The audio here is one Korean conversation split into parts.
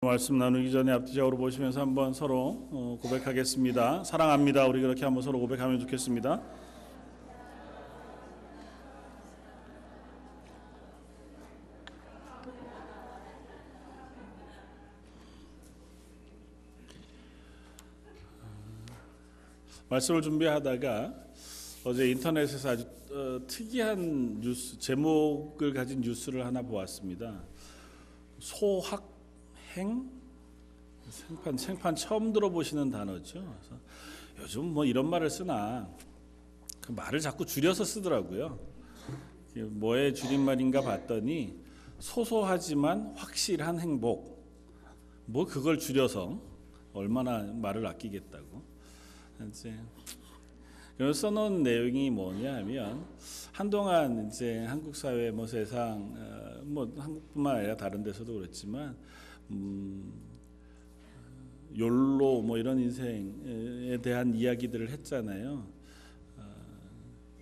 말씀 나누기 전에 앞뒤적으로 보시면서 한번 서로 고백하겠습니다. 사랑합니다. 우리 그렇게 한번 서로 고백하면 좋겠습니다. 말씀을 준비하다가 어제 인터넷에서 아주 특이한 뉴스, 제목을 가진 뉴스를 하나 보았습니다. 소확행? 생판 처음 들어보시는 단어죠. 그래서 요즘 뭐 이런 말을 쓰나 그 말을 자꾸 줄여서 쓰더라고요. 뭐의 줄임말인가 봤더니 소소하지만 확실한 행복. 뭐 그걸 줄여서 얼마나 말을 아끼겠다고. 이제 그래서 써놓은 내용이 뭐냐면 한동안 이제 한국 사회 뭐 세상 뭐 한국뿐만 아니라 다른 데서도 그렇지만 욜로 뭐 이런 인생에 대한 이야기들을 했잖아요.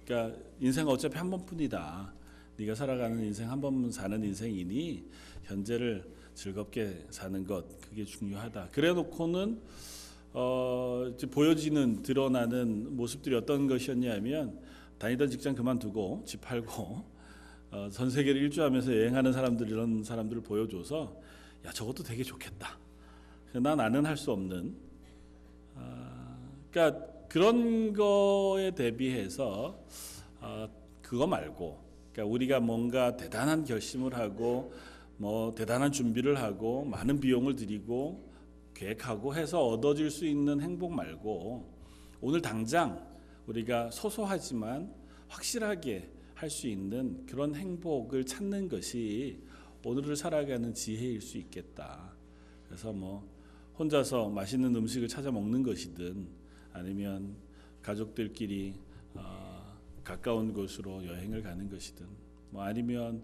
그러니까 인생 어차피 한 번뿐이다. 네가 살아가는 인생 한 번 사는 인생이니 현재를 즐겁게 사는 것 그게 중요하다. 그래놓고는 이제 보여지는 드러나는 모습들이 어떤 것이었냐면 다니던 직장 그만두고 집 팔고 전 세계를 일주하면서 여행하는 사람들 이런 사람들을 보여줘서 야 저것도 되게 좋겠다. 나는 할 수 없는 그러니까 그런 거에 대비해서 그거 말고 그러니까 우리가 뭔가 대단한 결심을 하고 뭐 대단한 준비를 하고 많은 비용을 들이고 계획하고 해서 얻어질 수 있는 행복 말고 오늘 당장 우리가 소소하지만 확실하게 할 수 있는 그런 행복을 찾는 것이 오늘을 살아가는 지혜일 수 있겠다. 그래서 뭐 혼자서 맛있는 음식을 찾아 먹는 것이든 아니면 가족들끼리 가까운 곳으로 여행을 가는 것이든 뭐 아니면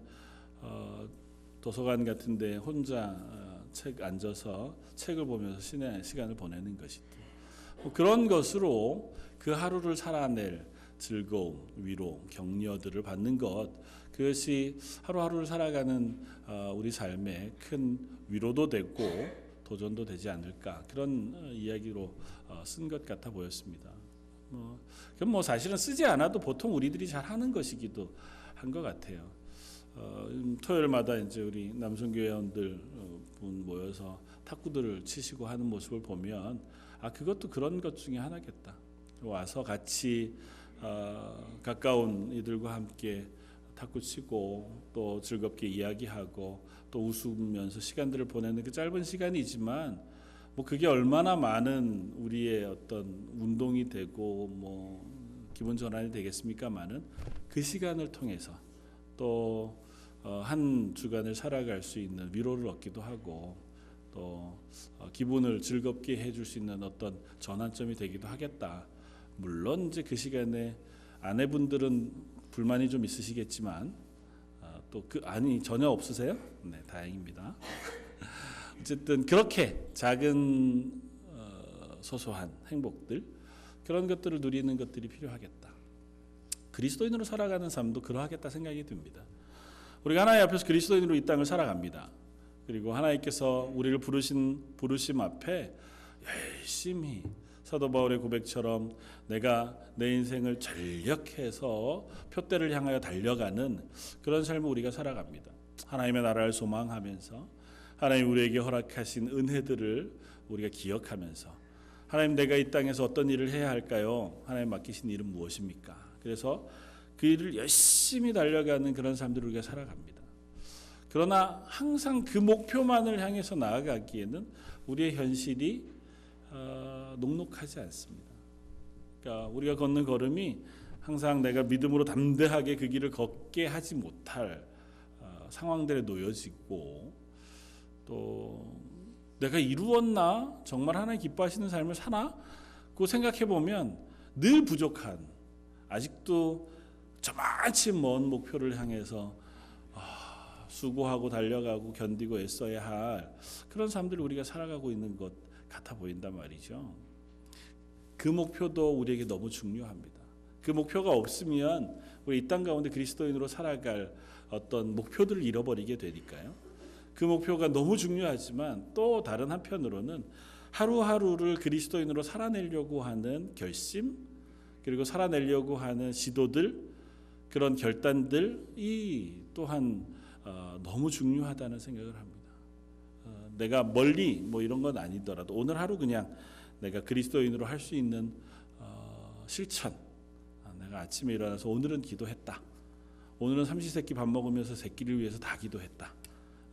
도서관 같은데 혼자 책 앉아서 책을 보면서 시간을 보내는 것이든 뭐 그런 것으로 그 하루를 살아낼 즐거움, 위로, 격려들을 받는 것 그것이 하루하루를 살아가는 우리 삶에 큰 위로도 되고 도전도 되지 않을까 그런 이야기로 쓴 것 같아 보였습니다. 그럼 뭐 사실은 쓰지 않아도 보통 우리들이 잘 하는 것이기도 한 것 같아요. 토요일마다 이제 우리 남성교회원들 분 모여서 탁구들을 치시고 하는 모습을 보면 그것도 그런 것 중에 하나겠다. 와서 같이 가까운 이들과 함께 탁구 치고 또 즐겁게 이야기하고 또 웃으면서 시간들을 보내는 그 짧은 시간이지만 뭐 그게 얼마나 많은 우리의 어떤 운동이 되고 뭐 기분 전환이 되겠습니까마는 그 시간을 통해서 또 한 주간을 살아갈 수 있는 위로를 얻기도 하고 또 기분을 즐겁게 해줄 수 있는 어떤 전환점이 되기도 하겠다. 물론 이제 그 시간에 아내분들은 불만이 좀 있으시겠지만 또 전혀 없으세요? 네, 다행입니다. 어쨌든 그렇게 작은 소소한 행복들 그런 것들을 누리는 것들이 필요하겠다. 그리스도인으로 살아가는 삶도 그러하겠다 생각이 듭니다. 우리가 하나님 앞에서 그리스도인으로 이 땅을 살아갑니다. 그리고 하나님께서 우리를 부르심 앞에 열심히 사도 바울의 고백처럼 내가 내 인생을 전력해서 표대를 향하여 달려가는 그런 삶을 우리가 살아갑니다. 하나님의 나라를 소망하면서 하나님 우리에게 허락하신 은혜들을 우리가 기억하면서 하나님 내가 이 땅에서 어떤 일을 해야 할까요? 하나님 맡기신 일은 무엇입니까? 그래서 그 일을 열심히 달려가는 그런 삶들을 우리가 살아갑니다. 그러나 항상 그 목표만을 향해서 나아가기에는 우리의 현실이 녹록하지 않습니다. 그러니까 우리가 걷는 걸음이 항상 내가 믿음으로 담대하게 그 길을 걷게 하지 못할 상황들에 놓여지고 또 내가 이루었나? 정말 하나님 기뻐하시는 삶을 사나? 그 생각해 보면 늘 부족한 아직도 저만치 먼 목표를 향해서 수고하고 달려가고 견디고 애써야 할 그런 삶들을 우리가 살아가고 있는 것 같아 보인단 말이죠. 그 목표도 우리에게 너무 중요합니다. 그 목표가 없으면 우리 이 땅 가운데 그리스도인으로 살아갈 어떤 목표들을 잃어버리게 되니까요. 그 목표가 너무 중요하지만 또 다른 한편으로는 하루하루를 그리스도인으로 살아내려고 하는 결심, 그리고 살아내려고 하는 시도들, 그런 결단들이 또한 너무 중요하다는 생각을 합니다. 내가 멀리 뭐 이런 건 아니더라도 오늘 하루 그냥 내가 그리스도인으로 할 수 있는 실천, 내가 아침에 일어나서 오늘은 기도했다, 오늘은 삼시세끼 밥 먹으면서 새끼를 위해서 다 기도했다,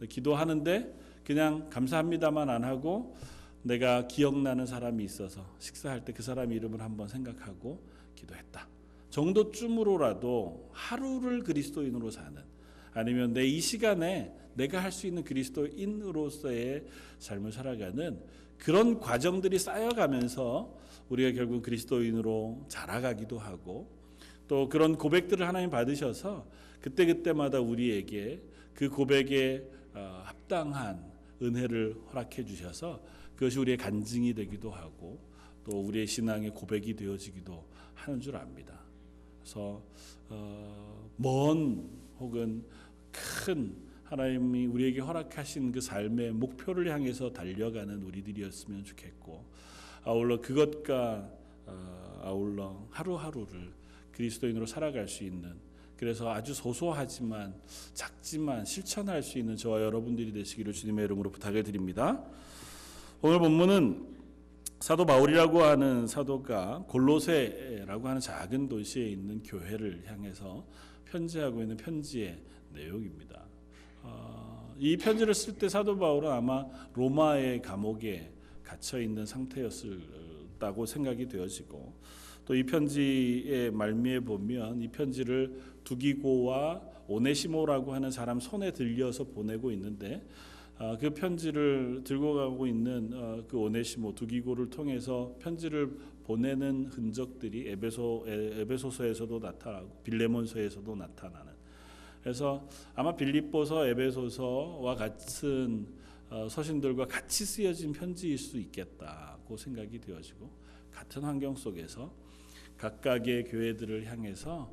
기도하는데 그냥 감사합니다만 안 하고 내가 기억나는 사람이 있어서 식사할 때 그 사람 이름을 한번 생각하고 기도했다 정도쯤으로라도 하루를 그리스도인으로 사는, 아니면 내 이 시간에 내가 할 수 있는 그리스도인으로서의 삶을 살아가는 그런 과정들이 쌓여가면서 우리가 결국 그리스도인으로 자라가기도 하고, 또 그런 고백들을 하나님 받으셔서 그때그때마다 우리에게 그 고백에 합당한 은혜를 허락해 주셔서 그것이 우리의 간증이 되기도 하고 또 우리의 신앙의 고백이 되어지기도 하는 줄 압니다. 그래서 먼 혹은 큰 하나님이 우리에게 허락하신 그 삶의 목표를 향해서 달려가는 우리들이었으면 좋겠고, 아울러 그것과 아울러 하루하루를 그리스도인으로 살아갈 수 있는, 그래서 아주 소소하지만 작지만 실천할 수 있는 저와 여러분들이 되시기를 주님의 이름으로 부탁을 드립니다. 오늘 본문은 사도 바울이라고 하는 사도가 골로새라고 하는 작은 도시에 있는 교회를 향해서 편지하고 있는 편지의 내용입니다. 이 편지를 쓸 때 사도 바울은 아마 로마의 감옥에 갇혀 있는 상태였다고 생각이 되어지고, 또 이 편지의 말미에 보면 이 편지를 두기고와 오네시모라고 하는 사람 손에 들려서 보내고 있는데, 그 편지를 들고 가고 있는 그 오네시모, 두기고를 통해서 편지를 보내는 흔적들이 에베소서에서도 나타나고 빌레몬서에서도 나타나는, 그래서 아마 빌립보서, 에베소서와 같은 서신들과 같이 쓰여진 편지일 수 있겠다고 생각이 되어지고, 같은 환경 속에서 각각의 교회들을 향해서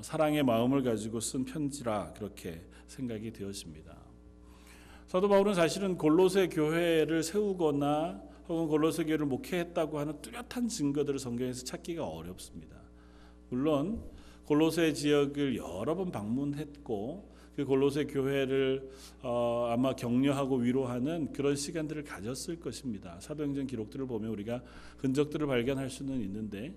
사랑의 마음을 가지고 쓴 편지라 그렇게 생각이 되어집니다. 사도 바울은 사실은 골로새 교회를 세우거나 혹은 골로새 교회를 목회했다고 하는 뚜렷한 증거들을 성경에서 찾기가 어렵습니다. 물론 골로새 지역을 여러 번 방문했고 그 골로새 교회를 아마 격려하고 위로하는 그런 시간들을 가졌을 것입니다. 사도행전 기록들을 보면 우리가 흔적들을 발견할 수는 있는데,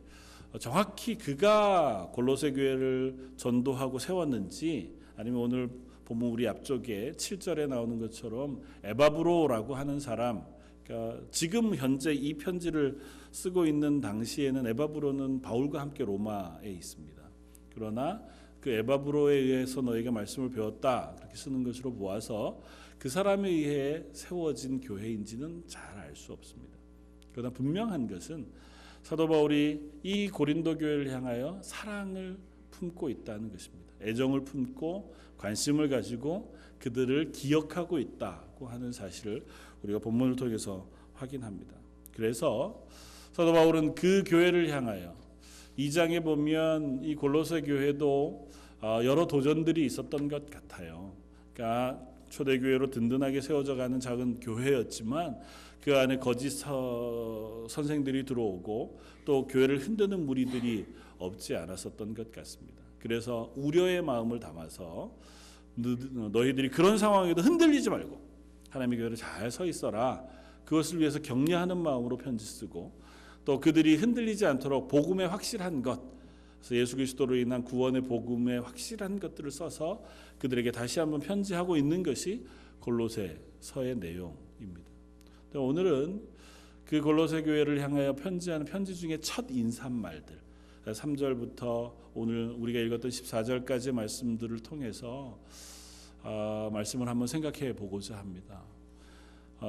정확히 그가 골로새 교회를 전도하고 세웠는지, 아니면 오늘 보면 우리 앞쪽에 7절에 나오는 것처럼 에바브로라고 하는 사람, 그러니까 지금 현재 이 편지를 쓰고 있는 당시에는 에바브로는 바울과 함께 로마에 있습니다. 그러나 그 에바브로에 의해서 너희가 말씀을 배웠다 그렇게 쓰는 것으로 보아서 그 사람에 의해 세워진 교회인지는 잘 알 수 없습니다. 그러나 분명한 것은 사도 바울이 이 고린도 교회를 향하여 사랑을 품고 있다는 것입니다. 애정을 품고 관심을 가지고 그들을 기억하고 있다고 하는 사실을 우리가 본문을 통해서 확인합니다. 그래서 사도 바울은 그 교회를 향하여 2장에 보면 이 골로새 교회도 여러 도전들이 있었던 것 같아요. 그러니까 초대교회로 든든하게 세워져가는 작은 교회였지만 그 안에 거짓 선생들이 들어오고 또 교회를 흔드는 무리들이 없지 않았었던 것 같습니다. 그래서 우려의 마음을 담아서 너희들이 그런 상황에도 흔들리지 말고 하나님의 교회를 잘 서 있어라, 그것을 위해서 격려하는 마음으로 편지 쓰고, 또 그들이 흔들리지 않도록 복음의 확실한 것, 그래서 예수 그리스도로 인한 구원의 복음의 확실한 것들을 써서 그들에게 다시 한번 편지하고 있는 것이 골로새서의 내용입니다. 오늘은 그 골로새 교회를 향하여 편지하는 편지 중에 첫 인사말들, 3절부터 오늘 우리가 읽었던 14절까지의 말씀들을 통해서 말씀을 한번 생각해 보고자 합니다.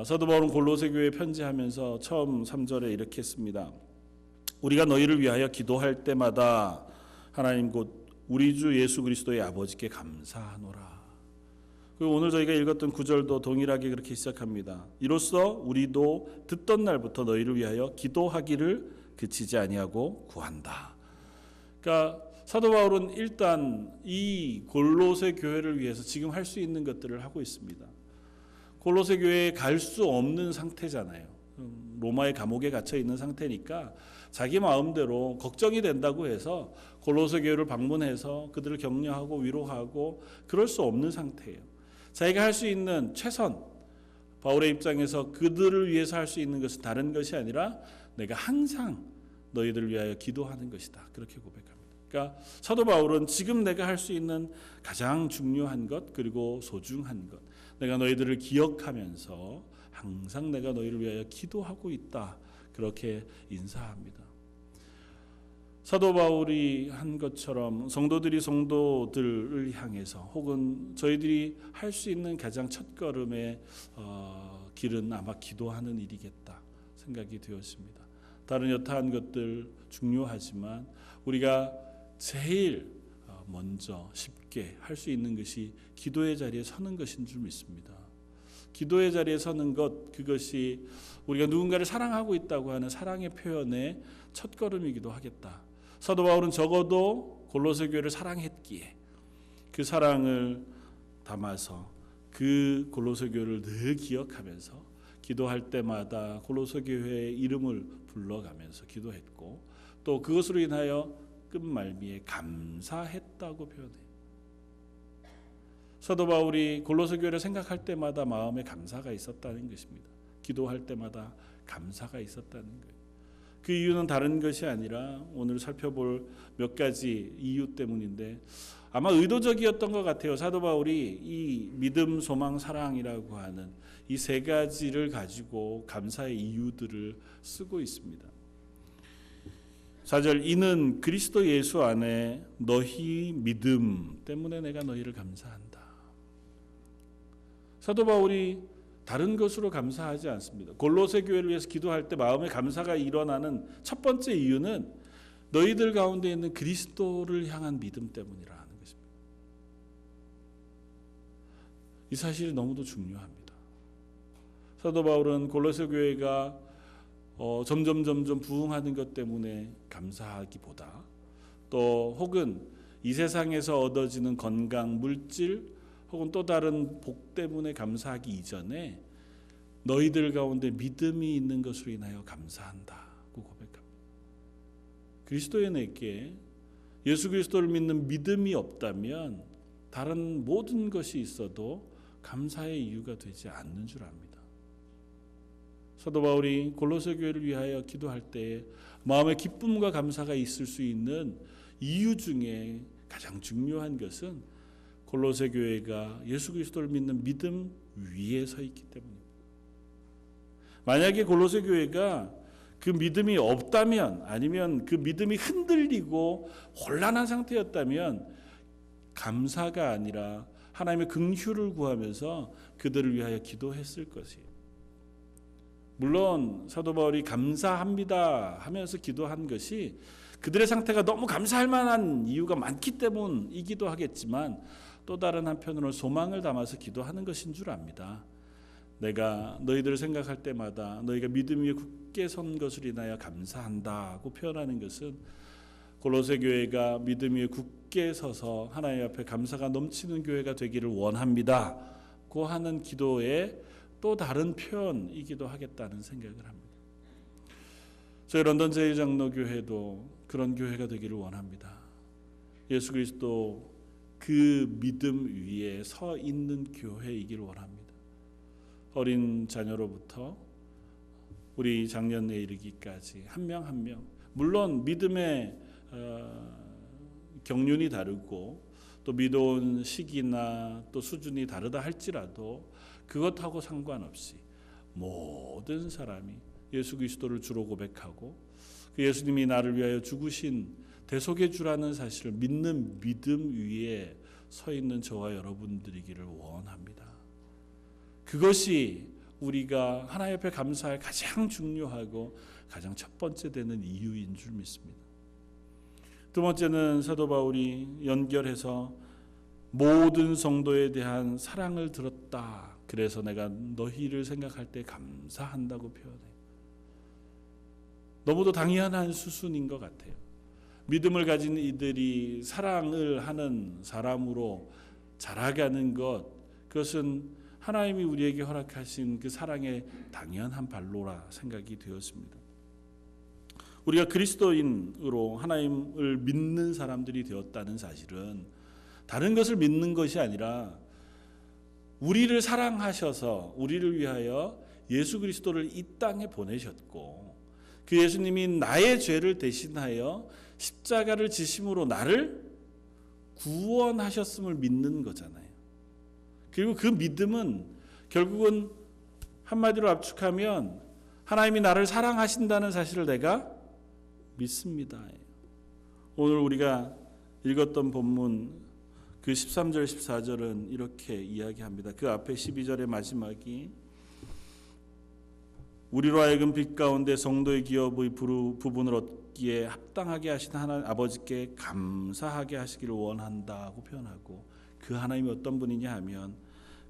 사도 바울은 골로새 교회에 편지하면서 처음 3절에 이렇게 했습니다. 우리가 너희를 위하여 기도할 때마다 하나님 곧 우리 주 예수 그리스도의 아버지께 감사하노라. 그리고 오늘 저희가 읽었던 9절도 동일하게 그렇게 시작합니다. 이로써 우리도 듣던 날부터 너희를 위하여 기도하기를 그치지 아니하고 구한다. 그러니까 사도 바울은 일단 이 골로새 교회를 위해서 지금 할 수 있는 것들을 하고 있습니다. 골로새 교회에 갈 수 없는 상태잖아요. 로마의 감옥에 갇혀 있는 상태니까 자기 마음대로 걱정이 된다고 해서 골로새 교회를 방문해서 그들을 격려하고 위로하고 그럴 수 없는 상태예요. 자기가 할 수 있는 최선, 바울의 입장에서 그들을 위해서 할 수 있는 것은 다른 것이 아니라 내가 항상 너희들을 위하여 기도하는 것이다. 그렇게 고백합니다. 그러니까 사도 바울은 지금 내가 할 수 있는 가장 중요한 것 그리고 소중한 것, 내가 너희들을 기억하면서 항상 내가 너희를 위하여 기도하고 있다. 그렇게 인사합니다. 사도 바울이 한 것처럼 성도들이 성도들을 향해서 혹은 저희들이 할 수 있는 가장 첫걸음의 길은 아마 기도하는 일이겠다 생각이 되었습니다. 다른 여타한 것들 중요하지만 우리가 제일 먼저 쉽게 할 수 있는 것이 기도의 자리에 서는 것인 줄 믿습니다. 기도의 자리에 서는 것, 그것이 우리가 누군가를 사랑하고 있다고 하는 사랑의 표현의 첫걸음이기도 하겠다. 사도 바울은 적어도 골로새 교회를 사랑했기에 그 사랑을 담아서 그 골로새 교회를 늘 기억하면서 기도할 때마다 골로새 교회의 이름을 불러가면서 기도했고 또 그것으로 인하여 끝말미에 감사했다고 표현해요. 사도 바울이 골로새 교회를 생각할 때마다 마음에 감사가 있었다는 것입니다. 기도할 때마다 감사가 있었다는 거예요. 그 이유는 다른 것이 아니라 오늘 살펴볼 몇 가지 이유 때문인데 아마 의도적이었던 것 같아요. 사도 바울이 이 믿음, 소망, 사랑이라고 하는 이 세 가지를 가지고 감사의 이유들을 쓰고 있습니다. 4절 이는 그리스도 예수 안에 너희 믿음 때문에 내가 너희를 감사한다. 사도 바울이 다른 것으로 감사하지 않습니다. 골로새 교회를 위해서 기도할 때 마음의 감사가 일어나는 첫 번째 이유는 너희들 가운데 있는 그리스도를 향한 믿음 때문이라는 것입니다. 이 사실이 너무도 중요합니다. 사도 바울은 골로새 교회가 점점 부흥하는 것 때문에 감사하기보다 또 혹은 이 세상에서 얻어지는 건강, 물질 혹은 또 다른 복 때문에 감사하기 이전에 너희들 가운데 믿음이 있는 것으로 인하여 감사한다고 고백합니다. 그리스도인에게 예수 그리스도를 믿는 믿음이 없다면 다른 모든 것이 있어도 감사의 이유가 되지 않는 줄 압니다. 사도 바울이 골로새 교회를 위하여 기도할 때 마음의 기쁨과 감사가 있을 수 있는 이유 중에 가장 중요한 것은 골로새 교회가 예수 그리스도를 믿는 믿음 위에 서 있기 때문입니다. 만약에 골로새 교회가 그 믿음이 없다면 아니면 그 믿음이 흔들리고 혼란한 상태였다면 감사가 아니라 하나님의 긍휼을 구하면서 그들을 위하여 기도했을 것이에요. 물론 사도 바울이 감사합니다 하면서 기도한 것이 그들의 상태가 너무 감사할 만한 이유가 많기 때문이기도 하겠지만 또 다른 한편으로는 소망을 담아서 기도하는 것인 줄 압니다. 내가 너희들을 생각할 때마다 너희가 믿음 위에 굳게 선 것을 인하여 감사한다고 표현하는 것은 골로새 교회가 믿음 위에 굳게 서서 하나님 앞에 감사가 넘치는 교회가 되기를 원합니다고 하는 기도의 또 다른 표현이기도 하겠다는 생각을 합니다. 저희 런던 제1장로교회도 그런 교회가 되기를 원합니다. 예수 그리스도 그 믿음 위에 서 있는 교회이기를 원합니다. 어린 자녀로부터 우리 장년에 이르기까지 한 명 한 명 물론 믿음의 경륜이 다르고 또 믿어온 시기나 또 수준이 다르다 할지라도 그것하고 상관없이 모든 사람이 예수 그리스도를 주로 고백하고 그 예수님이 나를 위하여 죽으신 대속의 주라는 사실을 믿는 믿음 위에 서 있는 저와 여러분들이기를 원합니다. 그것이 우리가 하나님 앞에 감사할 가장 중요하고 가장 첫 번째 되는 이유인 줄 믿습니다. 두 번째는 사도 바울이 연결해서 모든 성도에 대한 사랑을 들었다. 그래서 내가 너희를 생각할 때 감사한다고 표현해요. 너무도 당연한 수순인 것 같아요. 믿음을 가진 이들이 사랑을 하는 사람으로 자라가는 것, 그것은 하나님이 우리에게 허락하신 그 사랑의 당연한 발로라 생각이 되었습니다. 우리가 그리스도인으로 하나님을 믿는 사람들이 되었다는 사실은 다른 것을 믿는 것이 아니라 우리를 사랑하셔서 우리를 위하여 예수 그리스도를 이 땅에 보내셨고 그 예수님이 나의 죄를 대신하여 십자가를 지심으로 나를 구원하셨음을 믿는 거잖아요. 그리고 그 믿음은 결국은 한마디로 압축하면 하나님이 나를 사랑하신다는 사실을 내가 믿습니다. 오늘 우리가 읽었던 본문 그 13절 14절은 이렇게 이야기합니다. 그 앞에 12절의 마지막이 우리로 하여금 빛 가운데 성도의 기업의 부분을 얻기에 합당하게 하신 하나님 아버지께 감사하게 하시기를 원한다고 표현하고 그 하나님이 어떤 분이냐 하면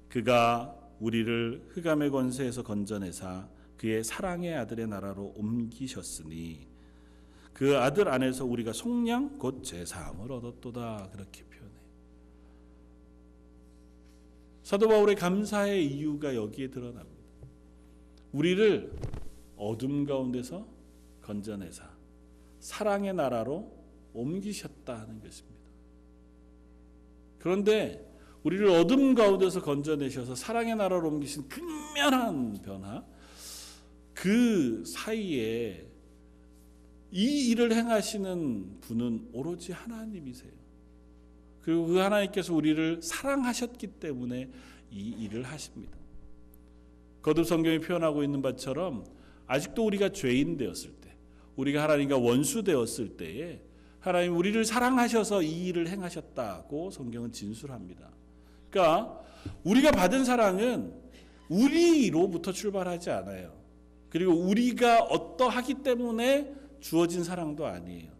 그가 우리를 흑암의 권세에서 건져내사 그의 사랑의 아들의 나라로 옮기셨으니 그 아들 안에서 우리가 속량 곧 제사함을 얻었도다 그렇게 표현해요. 사도 바울의 감사의 이유가 여기에 드러납니다. 우리를 어둠 가운데서 건져내사 사랑의 나라로 옮기셨다 하는 것입니다. 그런데 우리를 어둠 가운데서 건져내셔서 사랑의 나라로 옮기신 극명한 변화, 그 사이에 이 일을 행하시는 분은 오로지 하나님이세요. 그리고 그 하나님께서 우리를 사랑하셨기 때문에 이 일을 하십니다. 거듭 성경이 표현하고 있는 바처럼 아직도 우리가 죄인 되었을 때, 우리가 하나님과 원수 되었을 때에 하나님 우리를 사랑하셔서 이 일을 행하셨다고 성경은 진술합니다. 그러니까 우리가 받은 사랑은 우리로부터 출발하지 않아요. 그리고 우리가 어떠하기 때문에 주어진 사랑도 아니에요.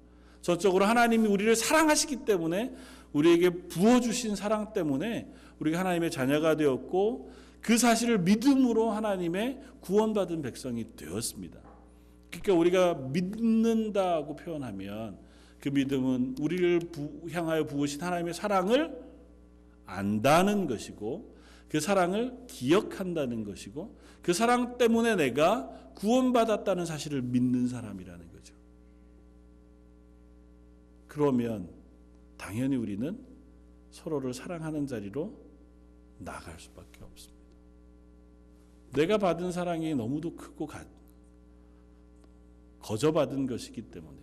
저쪽으로 하나님이 우리를 사랑하시기 때문에 우리에게 부어주신 사랑 때문에 우리가 하나님의 자녀가 되었고 그 사실을 믿음으로 하나님의 구원받은 백성이 되었습니다. 그러니까 우리가 믿는다고 표현하면 그 믿음은 우리를 향하여 부으신 하나님의 사랑을 안다는 것이고 그 사랑을 기억한다는 것이고 그 사랑 때문에 내가 구원받았다는 사실을 믿는 사람이라는 거죠. 그러면 당연히 우리는 서로를 사랑하는 자리로 나갈 수밖에 없습니다. 내가 받은 사랑이 너무도 크고 거저받은 것이기 때문에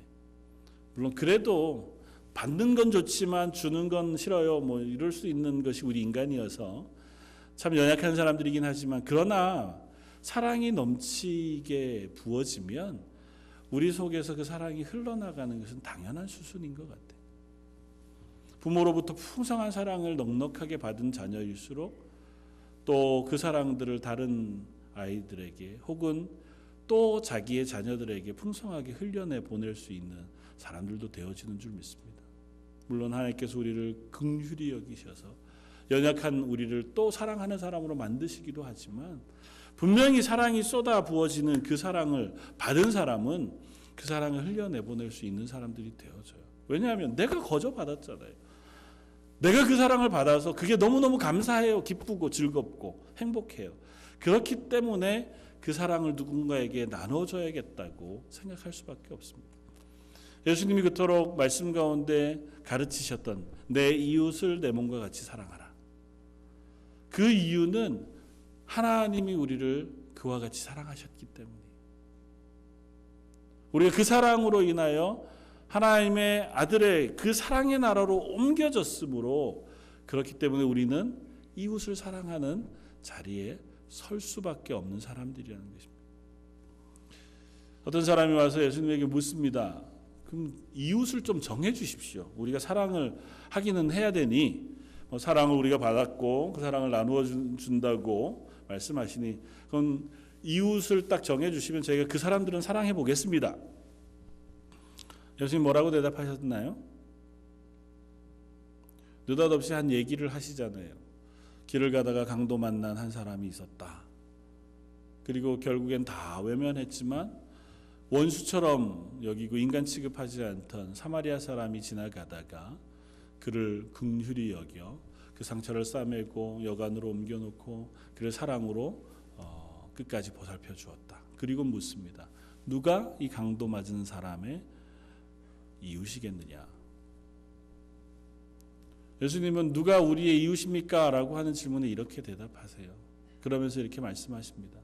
물론 그래도 받는 건 좋지만 주는 건 싫어요 뭐 이럴 수 있는 것이 우리 인간이어서 참 연약한 사람들이긴 하지만 그러나 사랑이 넘치게 부어지면 우리 속에서 그 사랑이 흘러나가는 것은 당연한 수순인 것 같아요. 부모로부터 풍성한 사랑을 넉넉하게 받은 자녀일수록 또 그 사랑들을 다른 아이들에게 혹은 또 자기의 자녀들에게 풍성하게 흘려내 보낼 수 있는 사람들도 되어지는 줄 믿습니다. 물론 하나님께서 우리를 긍휼히 여기셔서 연약한 우리를 또 사랑하는 사람으로 만드시기도 하지만 분명히 사랑이 쏟아 부어지는 그 사랑을 받은 사람은 그 사랑을 흘려내보낼 수 있는 사람들이 되어져요. 왜냐하면 내가 거저 받았잖아요. 내가 그 사랑을 받아서 그게 너무너무 감사해요. 기쁘고 즐겁고 행복해요. 그렇기 때문에 그 사랑을 누군가에게 나눠줘야겠다고 생각할 수밖에 없습니다. 예수님이 그토록 말씀 가운데 가르치셨던 내 이웃을 내 몸과 같이 사랑하라. 그 이유는 하나님이 우리를 그와 같이 사랑하셨기 때문이에요. 우리가 그 사랑으로 인하여 하나님의 아들의 그 사랑의 나라로 옮겨졌으므로 그렇기 때문에 우리는 이웃을 사랑하는 자리에 설 수밖에 없는 사람들이라는 것입니다. 어떤 사람이 와서 예수님에게 묻습니다. 그럼 이웃을 좀 정해 주십시오. 우리가 사랑을 하기는 해야 되니 사랑을 우리가 받았고 그 사랑을 나누어 준다고 말씀하시니 그럼 이웃을 딱 정해 주시면 저희가 그 사람들은 사랑해 보겠습니다. 예수님 뭐라고 대답하셨나요? 느닷없이 한 얘기를 하시잖아요. 길을 가다가 강도 만난 한 사람이 있었다. 그리고 결국엔 다 외면했지만 원수처럼 여기고 인간 취급하지 않던 사마리아 사람이 지나가다가 그를 긍휼히 여겨 그 상처를 싸매고 여관으로 옮겨놓고 그를 사랑으로 끝까지 보살펴 주었다. 그리고 묻습니다. 누가 이 강도 맞은 사람의 이웃이겠느냐? 예수님은 누가 우리의 이웃입니까? 라고 하는 질문에 이렇게 대답하세요. 그러면서 이렇게 말씀하십니다.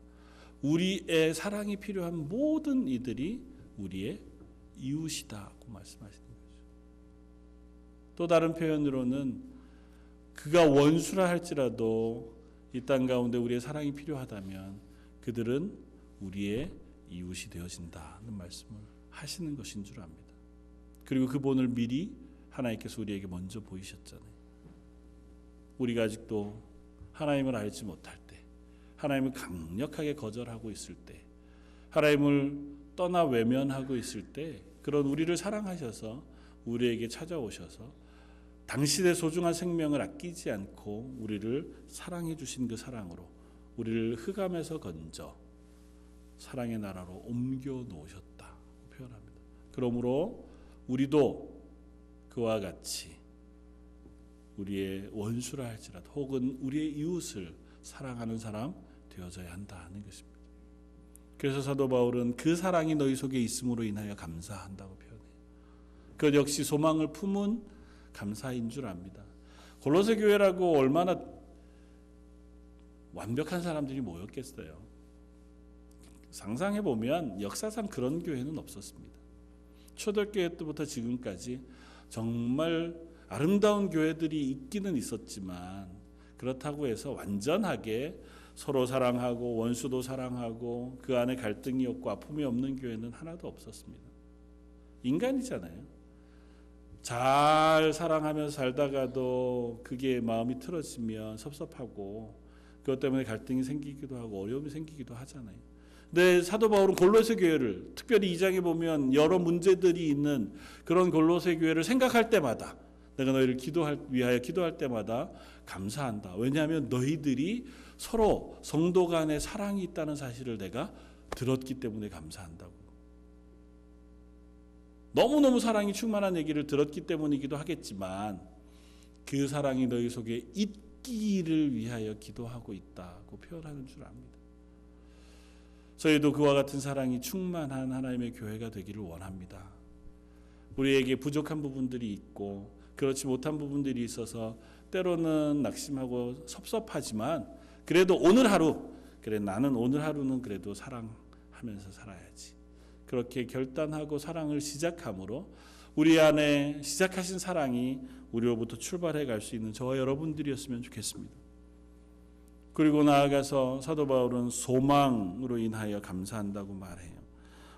우리의 사랑이 필요한 모든 이들이 우리의 이웃이다고 말씀하시는 거죠. 또 다른 표현으로는 그가 원수라 할지라도 이 땅 가운데 우리의 사랑이 필요하다면 그들은 우리의 이웃이 되어진다는 말씀을 하시는 것인 줄 압니다. 그리고 그 본을 미리 하나님께서 우리에게 먼저 보이셨잖아요. 우리가 아직도 하나님을 알지 못할 때, 하나님을 강력하게 거절하고 있을 때, 하나님을 떠나 외면하고 있을 때 그런 우리를 사랑하셔서 우리에게 찾아오셔서 당신의 소중한 생명을 아끼지 않고 우리를 사랑해 주신 그 사랑으로 우리를 흑암에서 건져 사랑의 나라로 옮겨 놓으셨다 표현합니다. 그러므로 우리도 그와 같이 우리의 원수라 할지라도 혹은 우리의 이웃을 사랑하는 사람 되어져야 한다는 것입니다. 그래서 사도 바울은 그 사랑이 너희 속에 있음으로 인하여 감사한다고 표현해요. 그것 역시 소망을 품은 감사인 줄 압니다. 골로새 교회라고 얼마나 완벽한 사람들이 모였겠어요. 상상해 보면 역사상 그런 교회는 없었습니다. 초대교회 때부터 지금까지 정말 아름다운 교회들이 있기는 있었지만 그렇다고 해서 완전하게 서로 사랑하고 원수도 사랑하고 그 안에 갈등이 없고 아픔이 없는 교회는 하나도 없었습니다. 인간이잖아요. 잘 사랑하면서 살다가도 그게 마음이 틀어지면 섭섭하고 그것 때문에 갈등이 생기기도 하고 어려움이 생기기도 하잖아요. 근데 사도 바울은 골로새 교회를 특별히 2장에 보면 여러 문제들이 있는 그런 골로새 교회를 생각할 때마다 내가 너희를 위하여 기도할 때마다 감사한다. 왜냐하면 너희들이 서로 성도 간에 사랑이 있다는 사실을 내가 들었기 때문에 감사한다고. 너무너무 사랑이 충만한 얘기를 들었기 때문이기도 하겠지만 그 사랑이 너희 속에 있기를 위하여 기도하고 있다고 표현하는 줄 압니다. 저희도 그와 같은 사랑이 충만한 하나님의 교회가 되기를 원합니다. 우리에게 부족한 부분들이 있고 그렇지 못한 부분들이 있어서 때로는 낙심하고 섭섭하지만 그래도 오늘 하루, 그래 나는 오늘 하루는 그래도 사랑하면서 살아야지. 그렇게 결단하고 사랑을 시작함으로 우리 안에 시작하신 사랑이 우리로부터 출발해 갈 수 있는 저와 여러분들이었으면 좋겠습니다. 그리고 나아가서 사도 바울은 소망으로 인하여 감사한다고 말해요.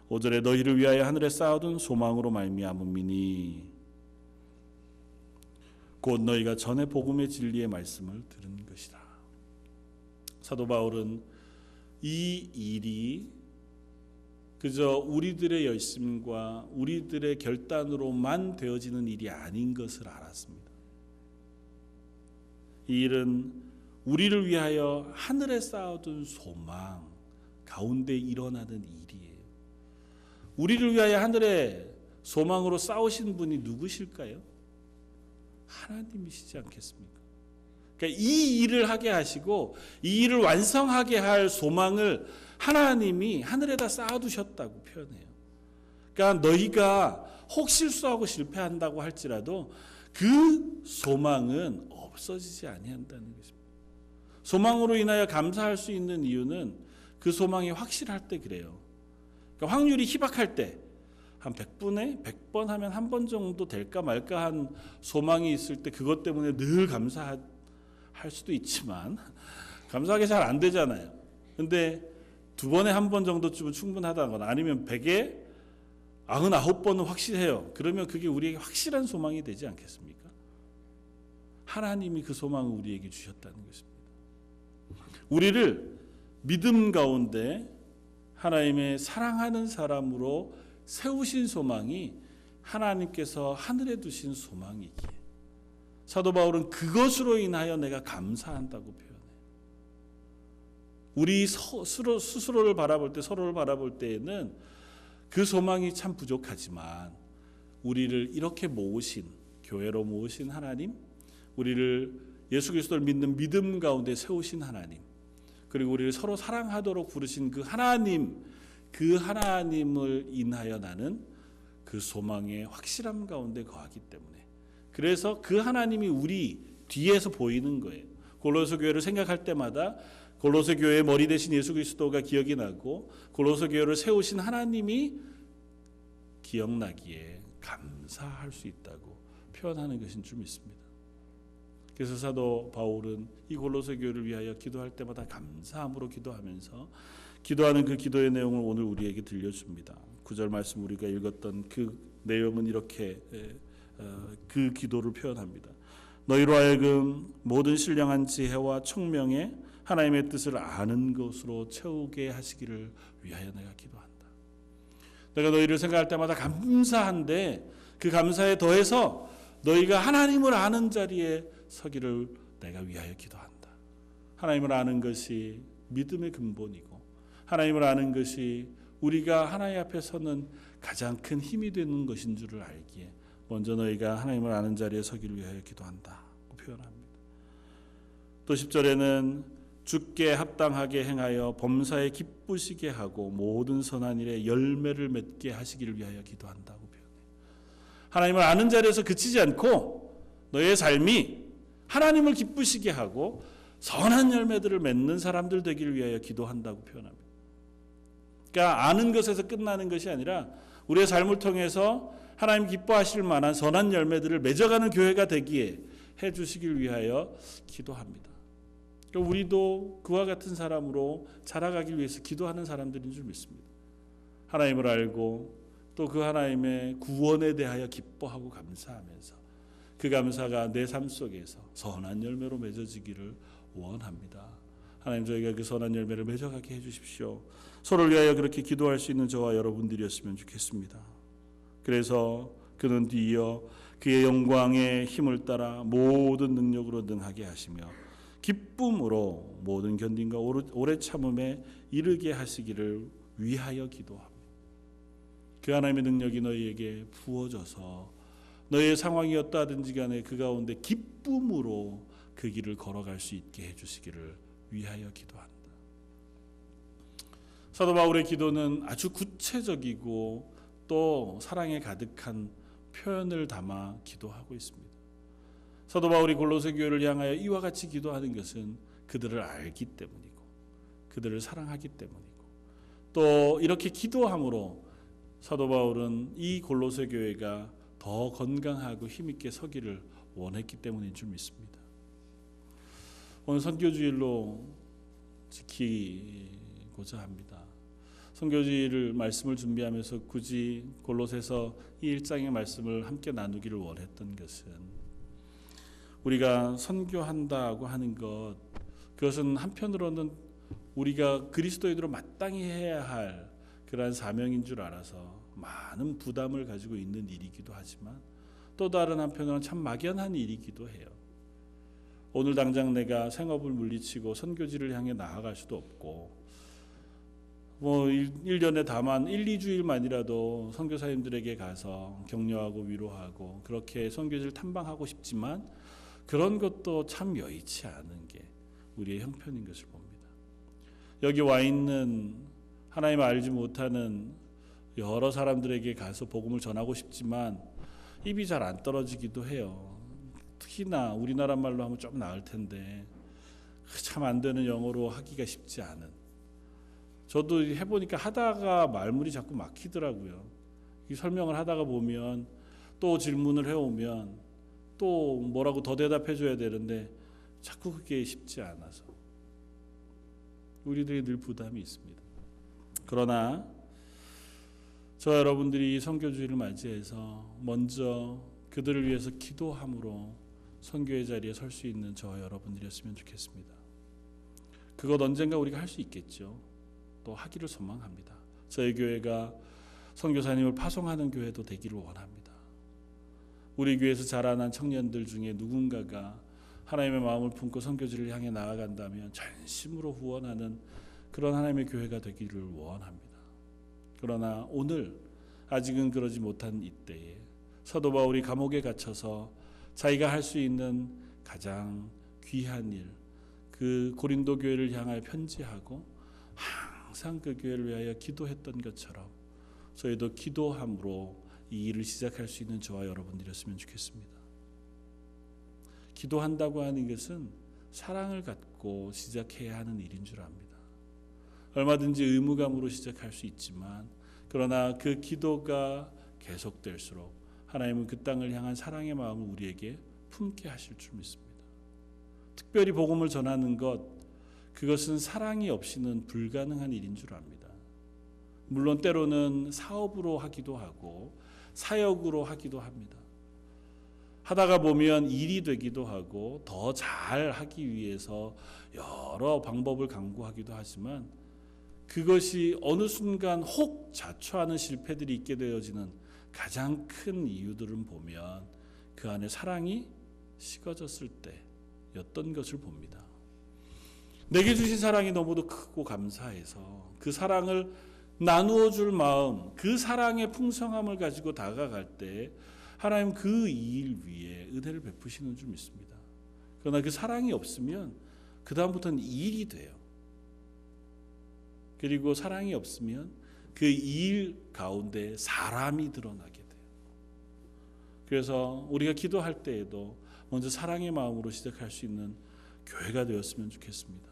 5절에 너희를 위하여 하늘에 쌓아둔 소망으로 말미암음이니 곧 너희가 전에 복음의 진리의 말씀을 들은 것이다. 사도 바울은 이 일이 그저 우리들의 열심과 우리들의 결단으로만 되어지는 일이 아닌 것을 알았습니다. 이 일은 우리를 위하여 하늘에 쌓아둔 소망 가운데 일어나는 일이에요. 우리를 위하여 하늘에 소망으로 쌓으신 분이 누구실까요? 하나님이시지 않겠습니까? 그러니까 이 일을 하게 하시고 이 일을 완성하게 할 소망을 하나님이 하늘에다 쌓아두셨다고 표현해요. 그러니까 너희가 혹 실수하고 실패한다고 할지라도 그 소망은 없어지지 아니한다는 것입니다. 소망으로 인하여 감사할 수 있는 이유는 그 소망이 확실할 때 그래요. 그러니까 확률이 희박할 때 한 100분에 100번 하면 한 번 정도 될까 말까 한 소망이 있을 때 그것 때문에 늘 감사할 수도 있지만 감사하게 잘 안 되잖아요. 근데 2번에 한 번 정도쯤은 충분하다거나 아니면 100에 99번은 확실해요. 그러면 그게 우리에게 확실한 소망이 되지 않겠습니까? 하나님이 그 소망을 우리에게 주셨다는 것입니다. 우리를 믿음 가운데 하나님의 사랑하는 사람으로 세우신 소망이 하나님께서 하늘에 두신 소망이기에 사도 바울은 그것으로 인하여 내가 감사한다고 표현해요. 우리 스스로를 바라볼 때 서로를 바라볼 때에는 그 소망이 참 부족하지만 우리를 이렇게 모으신 교회로 모으신 하나님, 우리를 예수 그리스도를 믿는 믿음 가운데 세우신 하나님, 그리고 우리를 서로 사랑하도록 부르신 그 하나님을 인하여 나는 그 소망의 확실함 가운데 거하기 때문에, 그래서 그 하나님이 우리 뒤에서 보이는 거예요. 골로새 교회를 생각할 때마다 골로새 교회의 머리 대신 예수 그리스도가 기억이 나고, 골로새 교회를 세우신 하나님이 기억나기에 감사할 수 있다고 표현하는 것인 줄 믿습니다. 그래서 사도 바울은 이 골로새 교회를 위하여 기도할 때마다 감사함으로 기도하면서 기도하는 그 기도의 내용을 오늘 우리에게 들려줍니다. 9절 말씀 우리가 읽었던 그 내용은 이렇게 그 기도를 표현합니다. 너희로 하여금 모든 신령한 지혜와 총명에 하나님의 뜻을 아는 것으로 채우게 하시기를 위하여 내가 기도한다. 내가 너희를 생각할 때마다 감사한데, 그 감사에 더해서 너희가 하나님을 아는 자리에 서기를 내가 위하여 기도한다. 하나님을 아는 것이 믿음의 근본이고, 하나님을 아는 것이 우리가 하나님 앞에 서는 가장 큰 힘이 되는 것인 줄을 알기에 먼저 너희가 하나님을 아는 자리에 서기를 위하여 기도한다고 표현합니다. 또 10절에는 주께 합당하게 행하여 범사에 기쁘시게 하고 모든 선한 일에 열매를 맺게 하시기를 위하여 기도한다고 표현해요. 하나님을 아는 자리에서 그치지 않고 너의 삶이 하나님을 기쁘시게 하고 선한 열매들을 맺는 사람들 되기를 위하여 기도한다고 표현합니다. 그러니까 아는 것에서 끝나는 것이 아니라 우리의 삶을 통해서 하나님 기뻐하실 만한 선한 열매들을 맺어가는 교회가 되기에 해주시길 위하여 기도합니다. 그러니까 우리도 그와 같은 사람으로 자라가기 위해서 기도하는 사람들인 줄 믿습니다. 하나님을 알고 또 그 하나님의 구원에 대하여 기뻐하고 감사하면서 그 감사가 내 삶 속에서 선한 열매로 맺어지기를 원합니다. 하나님, 저희가 그 선한 열매를 맺어가게 해주십시오. 서로를 위하여 그렇게 기도할 수 있는 저와 여러분들이었으면 좋겠습니다. 그래서 그는 뒤이어 그의 영광의 힘을 따라 모든 능력으로 능하게 하시며 기쁨으로 모든 견딘과 오래 참음에 이르게 하시기를 위하여 기도합니다. 그 하나님의 능력이 너희에게 부어져서 너희의 상황이 어떠하든지 간에 그 가운데 기쁨으로 그 길을 걸어갈 수 있게 해주시기를 위하여 기도한다. 사도 바울의 기도는 아주 구체적이고 또 사랑에 가득한 표현을 담아 기도하고 있습니다. 사도 바울이 골로새 교회를 향하여 이와 같이 기도하는 것은 그들을 알기 때문이고 그들을 사랑하기 때문이고, 또 이렇게 기도함으로 사도 바울은 이 골로새 교회가 더 건강하고 힘있게 서기를 원했기 때문인 줄 믿습니다. 오늘 선교주일로 지키고자 합니다. 선교주일 말씀을 준비하면서 굳이 골로새서 이 1장의 말씀을 함께 나누기를 원했던 것은, 우리가 선교한다고 하는 것, 그것은 한편으로는 우리가 그리스도인으로 마땅히 해야 할 그러한 사명인 줄 알아서 많은 부담을 가지고 있는 일이기도 하지만, 또 다른 한편으로는 참 막연한 일이기도 해요. 오늘 당장 내가 생업을 물리치고 선교지를 향해 나아갈 수도 없고, 1년에 다만 1-2주일만이라도 선교사님들에게 가서 격려하고 위로하고 그렇게 선교지를 탐방하고 싶지만, 그런 것도 참 여의치 않은 게 우리의 형편인 것을 봅니다. 여기 와 있는 하나님을 알지 못하는 여러 사람들에게 가서 복음을 전하고 싶지만 입이 잘 안 떨어지기도 해요. 특히나 우리나라 말로 하면 좀 나을 텐데 참 안 되는 영어로 하기가 쉽지 않은, 저도 해보니까 하다가 말문이 자꾸 막히더라고요. 이 설명을 하다가 보면 또 질문을 해오면 또 뭐라고 더 대답해 줘야 되는데 자꾸 그게 쉽지 않아서 우리들이 늘 부담이 있습니다. 그러나 저 여러분들이 이 선교주의를 맞이해서 먼저 그들을 위해서 기도함으로 선교의 자리에 설 수 있는 저와 여러분들이었으면 좋겠습니다. 그것 언젠가 우리가 할 수 있겠죠. 또 하기를 소망합니다. 저희 교회가 선교사님을 파송하는 교회도 되기를 원합니다. 우리 교회에서 자라난 청년들 중에 누군가가 하나님의 마음을 품고 선교지를 향해 나아간다면 전심으로 후원하는 그런 하나님의 교회가 되기를 원합니다. 그러나 오늘 아직은 그러지 못한 이때에 사도 바울이 감옥에 갇혀서 자기가 할 수 있는 가장 귀한 일, 그 고린도 교회를 향하여 편지하고 항상 그 교회를 위하여 기도했던 것처럼 저희도 기도함으로 이 일을 시작할 수 있는 저와 여러분들이었으면 좋겠습니다. 기도한다고 하는 것은 사랑을 갖고 시작해야 하는 일인 줄 압니다. 얼마든지 의무감으로 시작할 수 있지만 그러나 그 기도가 계속될수록 하나님은 그 땅을 향한 사랑의 마음을 우리에게 품게 하실 줄 믿습니다. 특별히 복음을 전하는 것, 그것은 사랑이 없이는 불가능한 일인 줄 압니다. 물론 때로는 사업으로 하기도 하고 사역으로 하기도 합니다. 하다가 보면 일이 되기도 하고 더 잘하기 위해서 여러 방법을 강구하기도 하지만 그것이 어느 순간 혹 자초하는 실패들이 있게 되어지는 가장 큰 이유들은 보면 그 안에 사랑이 식어졌을 때였던 것을 봅니다. 내게 주신 사랑이 너무도 크고 감사해서 그 사랑을 나누어 줄 마음, 그 사랑의 풍성함을 가지고 다가갈 때 하나님 그 일 위에 은혜를 베푸시는 줄 믿습니다. 그러나 그 사랑이 없으면 그 다음부터는 일이 돼요. 그리고 사랑이 없으면 그 일 가운데 사람이 드러나게 돼요. 그래서 우리가 기도할 때에도 먼저 사랑의 마음으로 시작할 수 있는 교회가 되었으면 좋겠습니다.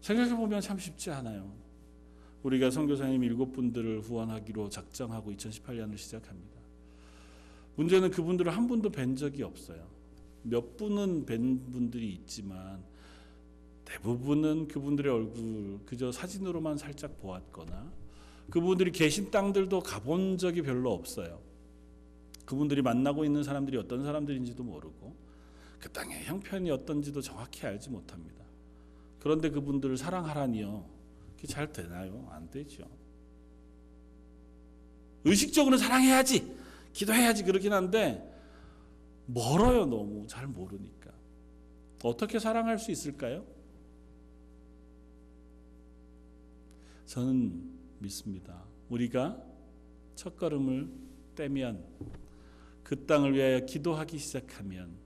생각해보면 참 쉽지 않아요. 우리가 선교사님 7분들을 후원하기로 작정하고 2018년을 시작합니다. 문제는 그분들을 한 분도 뵌 적이 없어요. 몇 분은 뵌 분들이 있지만 대부분은 그분들의 얼굴 그저 사진으로만 살짝 보았거나 그분들이 계신 땅들도 가본 적이 별로 없어요. 그분들이 만나고 있는 사람들이 어떤 사람들인지도 모르고 그 땅의 형편이 어떤지도 정확히 알지 못합니다. 그런데 그분들을 사랑하라니요. 그게 잘 되나요? 안 되죠. 의식적으로 사랑해야지, 기도해야지 그러긴 한데 멀어요. 너무 잘 모르니까. 어떻게 사랑할 수 있을까요? 저는 믿습니다. 우리가 첫걸음을 떼면 그 땅을 위하여 기도하기 시작하면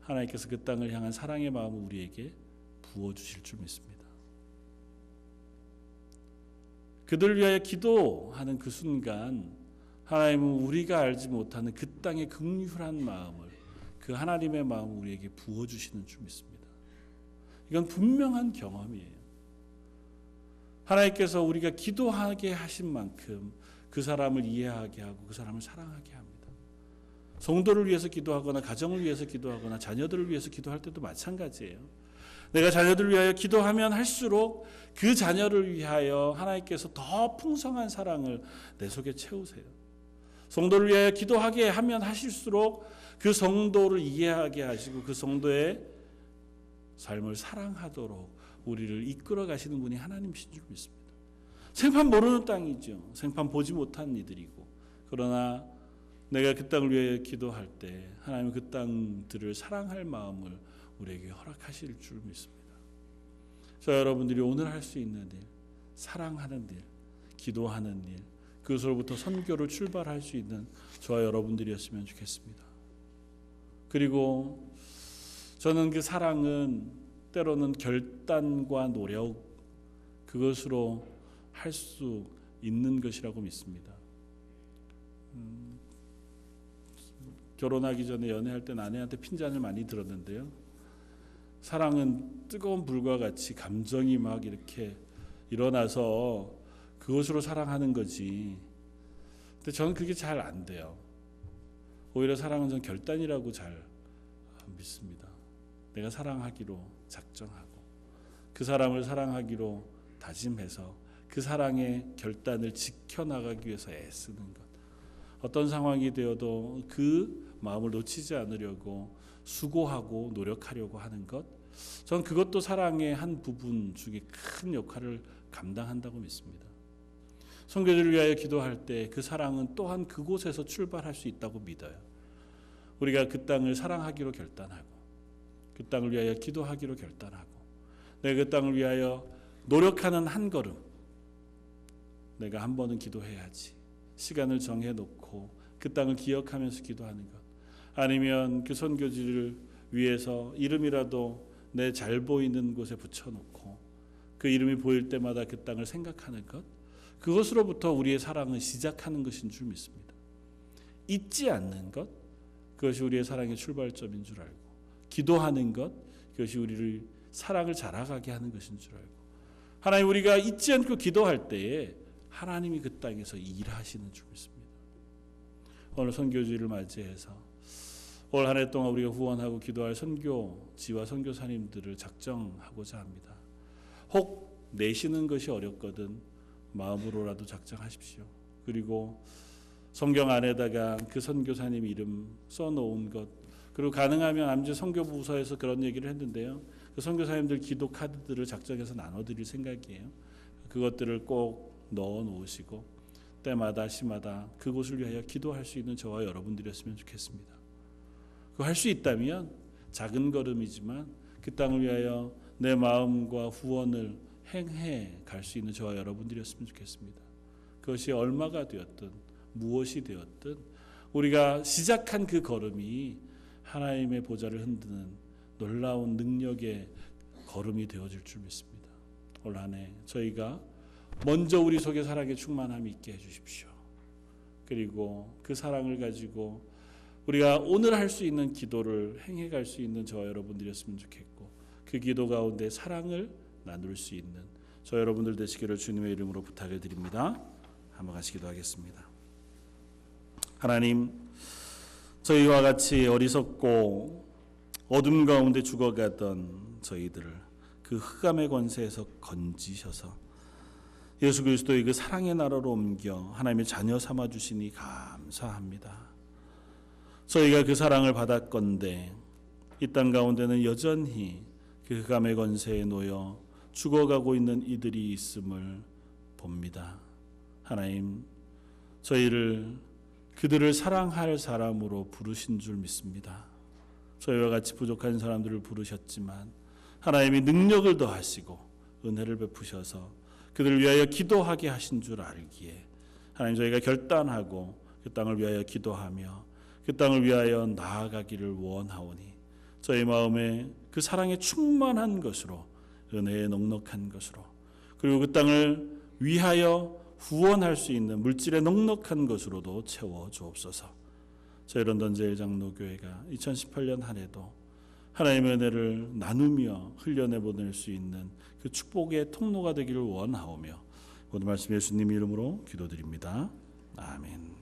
하나님께서 그 땅을 향한 사랑의 마음을 우리에게 부어주실 줄 믿습니다. 그들을 위하여 기도하는 그 순간 하나님은 우리가 알지 못하는 그 땅의 긍휼한 마음을 그 하나님의 마음을 우리에게 부어주시는 줄 믿습니다. 이건 분명한 경험이에요. 하나님께서 우리가 기도하게 하신 만큼 그 사람을 이해하게 하고 그 사람을 사랑하게 합니다. 성도를 위해서 기도하거나 가정을 위해서 기도하거나 자녀들을 위해서 기도할 때도 마찬가지예요. 내가 자녀들을 위하여 기도하면 할수록 그 자녀를 위하여 하나님께서 더 풍성한 사랑을 내 속에 채우세요. 성도를 위하여 기도하게 하면 하실수록 그 성도를 이해하게 하시고 그 성도의 삶을 사랑하도록 우리를 이끌어 가시는 분이 하나님이신 줄 믿습니다. 생판 모르는 땅이죠. 생판 보지 못한 이들이고 그러나 내가 그 땅을 위해 기도할 때 하나님은 그 땅들을 사랑할 마음을 우리에게 허락하실 줄 믿습니다. 저 여러분들이 오늘 할 수 있는 일, 사랑하는 일, 기도하는 일, 그것으로부터 선교를 출발할 수 있는 저와 여러분들이었으면 좋겠습니다. 그리고 저는 그 사랑은 때로는 결단과 노력 그것으로 할 수 있는 것이라고 믿습니다. 결혼하기 전에 연애할 때는 아내한테 핀잔을 많이 들었는데요. 사랑은 뜨거운 불과 같이 감정이 막 이렇게 일어나서 그것으로 사랑하는 거지. 근데 저는 그게 잘 안 돼요. 오히려 사랑은 전 결단이라고 잘 믿습니다. 내가 사랑하기로 작정하고 그 사람을 사랑하기로 다짐해서 그 사랑의 결단을 지켜나가기 위해서 애쓰는 것. 어떤 상황이 되어도 그 마음을 놓치지 않으려고 수고하고 노력하려고 하는 것. 저는 그것도 사랑의 한 부분 중에 큰 역할을 감당한다고 믿습니다. 선교지를 위하여 기도할 때 그 사랑은 또한 그곳에서 출발할 수 있다고 믿어요. 우리가 그 땅을 사랑하기로 결단하고 그 땅을 위하여 기도하기로 결단하고 내가 그 땅을 위하여 노력하는 한 걸음 내가 한 번은 기도해야지 시간을 정해놓고 그 땅을 기억하면서 기도하는 것 아니면 그 선교지를 위에서 이름이라도 내 잘 보이는 곳에 붙여놓고 그 이름이 보일 때마다 그 땅을 생각하는 것, 그것으로부터 우리의 사랑은 시작하는 것인 줄 믿습니다. 잊지 않는 것, 그것이 우리의 사랑의 출발점인 줄 알고, 기도하는 것, 그것이 우리를 사랑을 자라가게 하는 것인 줄 알고, 하나님, 우리가 잊지 않고 기도할 때에 하나님이 그 땅에서 일하시는 줄 믿습니다. 오늘 선교주의를 맞이해서 올 한 해 동안 우리가 후원하고 기도할 선교지와 선교사님들을 작정하고자 합니다. 혹 내시는 것이 어렵거든 마음으로라도 작정하십시오. 그리고 성경 안에다가 그 선교사님 이름 써놓은 것, 그리고 가능하면 암주 선교부서에서 그런 얘기를 했는데요, 그 선교사님들 기도 카드들을 작정해서 나눠드릴 생각이에요. 그것들을 꼭 넣어 놓으시고 때마다 시마다 그곳을 위하여 기도할 수 있는 저와 여러분들이었으면 좋겠습니다. 그거 할 수 있다면 작은 걸음이지만 그 땅을 위하여 내 마음과 후원을 행해 갈 수 있는 저와 여러분들이었으면 좋겠습니다. 그것이 얼마가 되었든 무엇이 되었든 우리가 시작한 그 걸음이 하나님의 보좌를 흔드는 놀라운 능력의 걸음이 되어질 줄 믿습니다. 올 한 해 저희가 먼저 우리 속에 사랑의 충만함이 있게 해주십시오. 그리고 그 사랑을 가지고 우리가 오늘 할 수 있는 기도를 행해갈 수 있는 저와 여러분들이었으면 좋겠고, 그 기도 가운데 사랑을 나눌 수 있는 저 여러분들 되시기를 주님의 이름으로 부탁을 드립니다. 한번 같이 기도하겠습니다. 하나님, 저희와 같이 어리석고 어둠 가운데 죽어가던 저희들을 그 흑암의 권세에서 건지셔서 예수 그리스도의 그 사랑의 나라로 옮겨 하나님의 자녀 삼아 주시니 감사합니다. 저희가 그 사랑을 받았건대 이 땅 가운데는 여전히 그 흑암의 권세에 놓여 죽어가고 있는 이들이 있음을 봅니다. 하나님, 저희를 그들을 사랑할 사람으로 부르신 줄 믿습니다. 저희와 같이 부족한 사람들을 부르셨지만 하나님이 능력을 더하시고 은혜를 베푸셔서 그들을 위하여 기도하게 하신 줄 알기에 하나님, 저희가 결단하고 그 땅을 위하여 기도하며 그 땅을 위하여 나아가기를 원하오니 저희 마음에 그 사랑에 충만한 것으로, 은혜에 넉넉한 것으로, 그리고 그 땅을 위하여 후원할 수 있는 물질의 넉넉한 것으로도 채워 주옵소서. 저희 런던 제일장로교회가 2018년 한 해도 하나님의 은혜를 나누며 흘려내보낼 수 있는 그 축복의 통로가 되기를 원하오며 모든 말씀 예수님 이름으로 기도드립니다. 아멘.